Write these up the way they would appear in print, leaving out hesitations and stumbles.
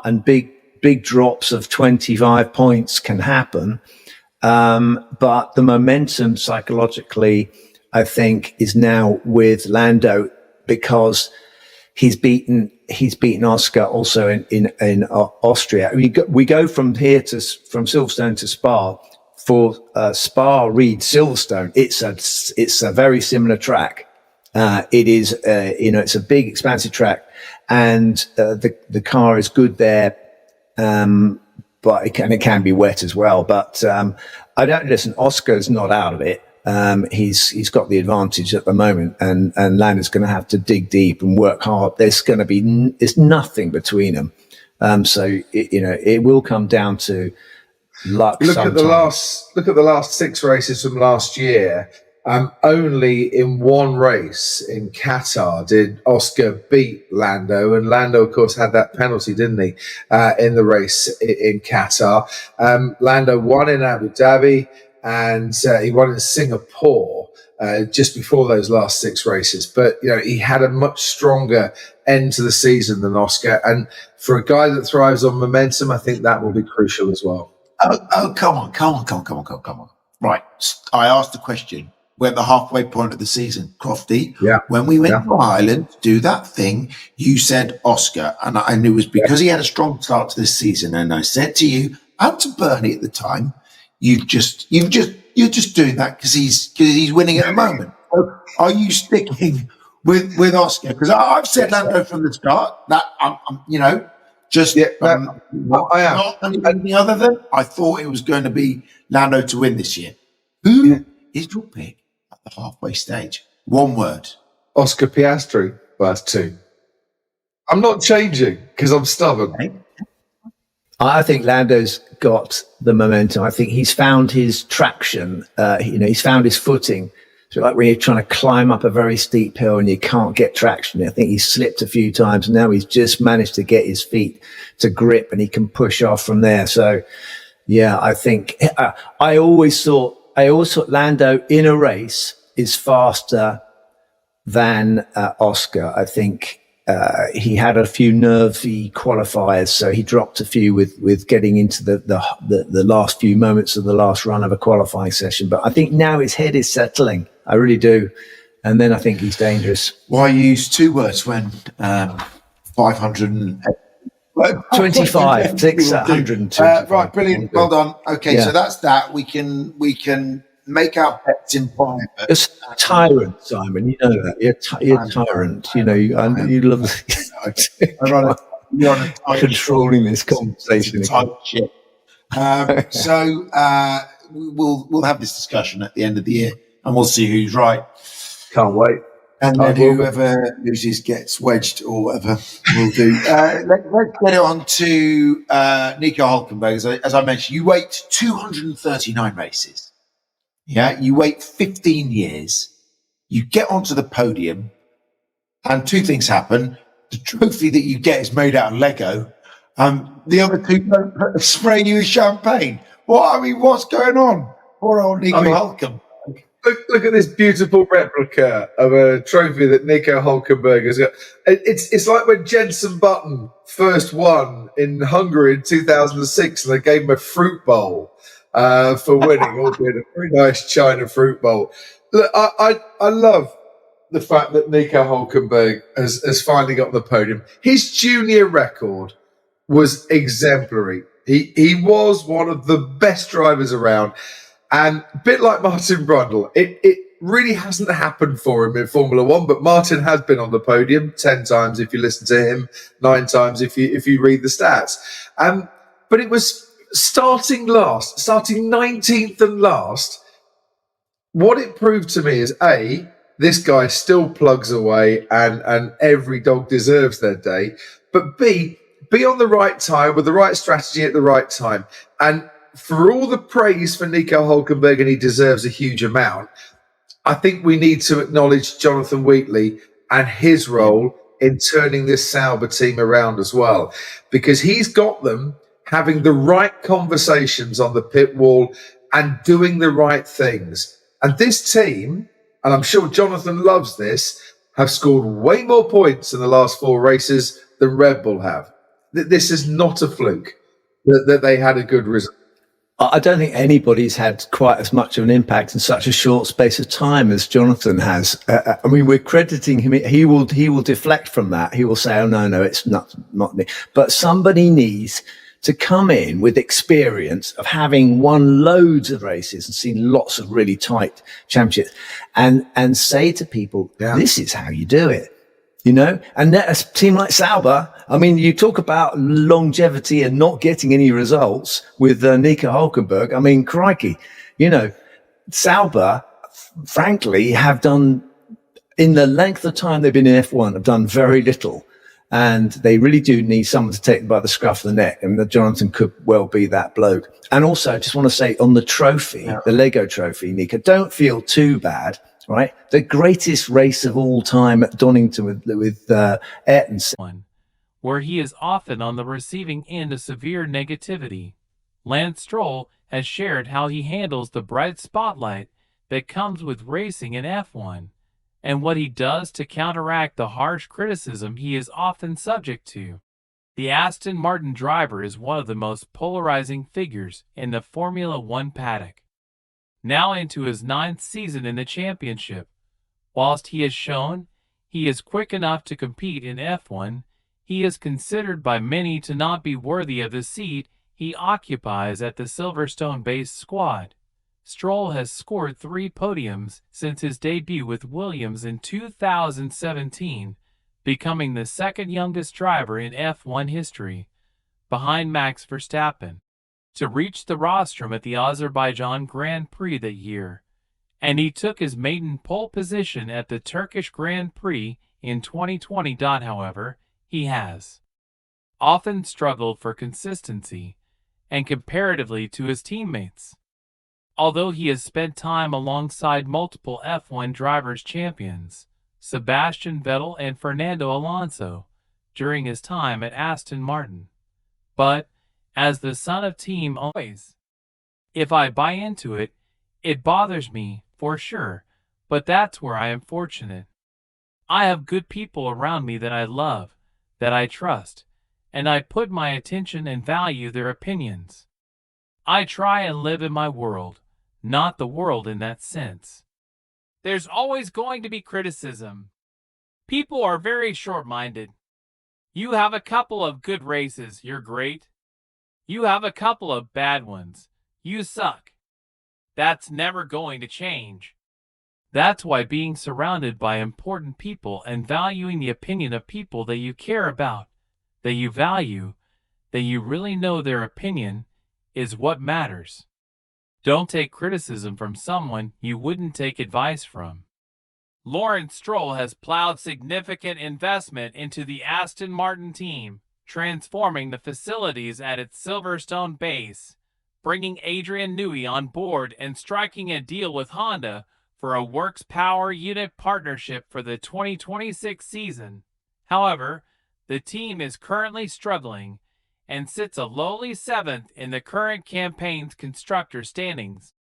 and big drops of 25 points can happen. But the momentum psychologically, I think, is now with Lando because he's beaten Oscar also in Austria. We go from Silverstone to Spa. For Spa Reed Silverstone, it's a very similar track. It is it's a big expansive track, and the car is good there. But it can be wet as well. But I don't listen. Oscar's not out of it. He's got the advantage at the moment, and Lando's going to have to dig deep and work hard. There's nothing between them. So it will come down to luck. Look at the last 6 races from last year. Only in one race in Qatar did Oscar beat Lando, and Lando, of course, had that penalty, didn't he, in the race in Qatar. Lando won in Abu Dhabi, and he won in Singapore just before those last 6 races. But he had a much stronger end to the season than Oscar, and for a guy that thrives on momentum, I think that will be crucial as well. Oh, come on. Right, I asked the question. We're at the halfway point of the season. Crofty, when we went to Ireland to do that thing, you said Oscar, and I knew it was because he had a strong start to this season. And I said to you, and to Bernie at the time, you're just doing that because he's winning at the moment. So are you sticking with Oscar? Because I've said Lando from the start that I am not anything other than I thought it was going to be Lando to win this year. Who is your pick? The halfway stage. One word. Oscar Piastri. Well, that's 2. I'm not changing because I'm stubborn. I think Lando's got the momentum. I think he's found his traction. He's found his footing. So like when you're trying to climb up a very steep hill and you can't get traction, I think he's slipped a few times. And now he's just managed to get his feet to grip and he can push off from there. So, yeah, I think I always thought Lando in a race is faster than Oscar. I think he had a few nervy qualifiers, so he dropped a few with getting into the last few moments of the last run of a qualifying session. But I think now his head is settling. I really do. And then I think he's dangerous. Why use 2 words when 500 25, 602. Right, brilliant. Well done. Okay, so that's that. We can make our bets in private. You're a tyrant, Simon. You know that. You're a tyrant. You love controlling this conversation. So we'll have this discussion at the end of the year, and we'll see who's right. Can't wait. And then whoever loses gets wedged or whatever we'll do. Let's get on to Nico Hülkenberg. As I mentioned, you wait 239 races. Yeah, you wait 15 years. You get onto the podium, and 2 things happen. The trophy that you get is made out of Lego. The other 2 don't spray you with champagne. What's going on? Poor old Nico Hülkenberg. Look at this beautiful replica of a trophy that Nico Hülkenberg has got. It's like when Jenson Button first won in Hungary in 2006, and they gave him a fruit bowl for winning, albeit a very nice China fruit bowl. Look, I love the fact that Nico Hülkenberg has finally got the podium. His junior record was exemplary. He was one of the best drivers around. And a bit like Martin Brundle, it really hasn't happened for him in Formula One, but Martin has been on the podium 10 times if you listen to him, 9 times if you read the stats. But it was starting 19th and last. What it proved to me is, A, this guy still plugs away and every dog deserves their day. But B, be on the right time with the right strategy at the right time. And for all the praise for Nico Hülkenberg, and he deserves a huge amount, I think we need to acknowledge Jonathan Wheatley and his role in turning this Sauber team around as well, because he's got them having the right conversations on the pit wall and doing the right things. And this team, and I'm sure Jonathan loves this, have scored way more points in the last 4 races than Red Bull have. This is not a fluke that they had a good result. I don't think anybody's had quite as much of an impact in such a short space of time as Jonathan has. I mean, we're crediting him. He will deflect from that. He will say, "Oh no, it's not me." But somebody needs to come in with experience of having won loads of races and seen lots of really tight championships, and say to people, "This is how you do it." You know, and a team like Sauber, I mean, you talk about longevity and not getting any results with Nico Hulkenberg. I mean, crikey, you know, Sauber, frankly, have done, in the length of time they've been in F1, have done very little. And they really do need someone to take them by the scruff of the neck. And Jonathan could well be that bloke. And also, I just want to say on the trophy, the Lego trophy, Nico, don't feel too bad. Right, the greatest race of all time at Donington with Ayrton, where he is often on the receiving end of severe negativity. Lance Stroll has shared how he handles the bright spotlight that comes with racing in F1, and what he does to counteract the harsh criticism he is often subject to. The Aston Martin driver is one of the most polarizing figures in the Formula One paddock. Now into his 9th season in the championship, whilst he has shown he is quick enough to compete in F1, he is considered by many to not be worthy of the seat he occupies at the Silverstone-based squad. Stroll has scored 3 podiums since his debut with Williams in 2017, becoming the second youngest driver in F1 history, behind Max Verstappen, to reach the rostrum at the Azerbaijan Grand Prix that year, and he took his maiden pole position at the Turkish Grand Prix in 2020. However, he has often struggled for consistency and comparatively to his teammates. Although he has spent time alongside multiple F1 drivers champions, Sebastian Vettel and Fernando Alonso, during his time at Aston Martin. But as the son of team always, if I buy into it, it bothers me, for sure, but that's where I am fortunate. I have good people around me that I love, that I trust, and I put my attention and value their opinions. I try and live in my world, not the world in that sense. There's always going to be criticism. People are very short-minded. You have a couple of good races, you're great. You have a couple of bad ones. You suck. That's never going to change. That's why being surrounded by important people and valuing the opinion of people that you care about, that you value, that you really know their opinion, is what matters. Don't take criticism from someone you wouldn't take advice from. Lawrence Stroll has plowed significant investment into the Aston Martin team, transforming the facilities at its Silverstone base, bringing Adrian Newey on board and striking a deal with Honda for a works power unit partnership for the 2026 season. However, the team is currently struggling and sits a lowly 7th in the current campaign's constructor standings,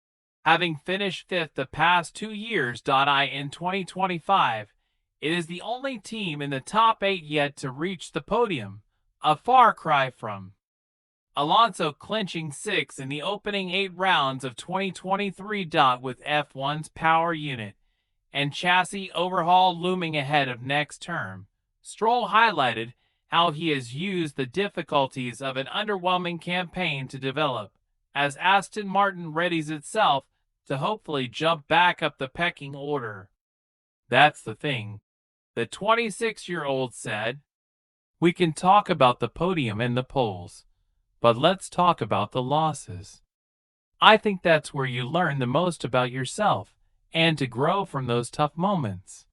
having finished 5th the past 2 years. In 2025, it is the only team in the top 8 yet to reach the podium, a far cry from Alonso clinching 6th in the opening 8 rounds of 2023. With F1's power unit and chassis overhaul looming ahead of next term, Stroll highlighted how he has used the difficulties of an underwhelming campaign to develop, as Aston Martin readies itself to hopefully jump back up the pecking order. That's the thing, the 26-year-old said. We can talk about the podium and the poles, but let's talk about the losses. I think that's where you learn the most about yourself and to grow from those tough moments.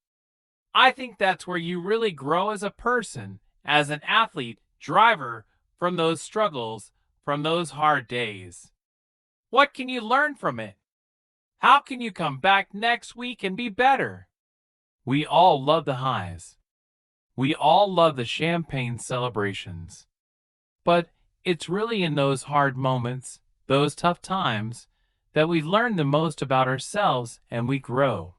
I think that's where you really grow as a person, as an athlete, driver, from those struggles, from those hard days. What can you learn from it? How can you come back next week and be better? We all love the highs. We all love the champagne celebrations. But it's really in those hard moments, those tough times, that we learn the most about ourselves and we grow.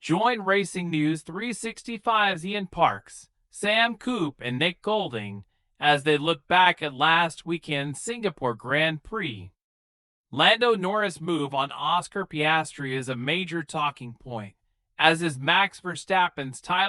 Join Racing News 365's Ian Parks, Sam Coop, and Nick Golding as they look back at last weekend's Singapore Grand Prix. Lando Norris' move on Oscar Piastri is a major talking point, as is Max Verstappen's title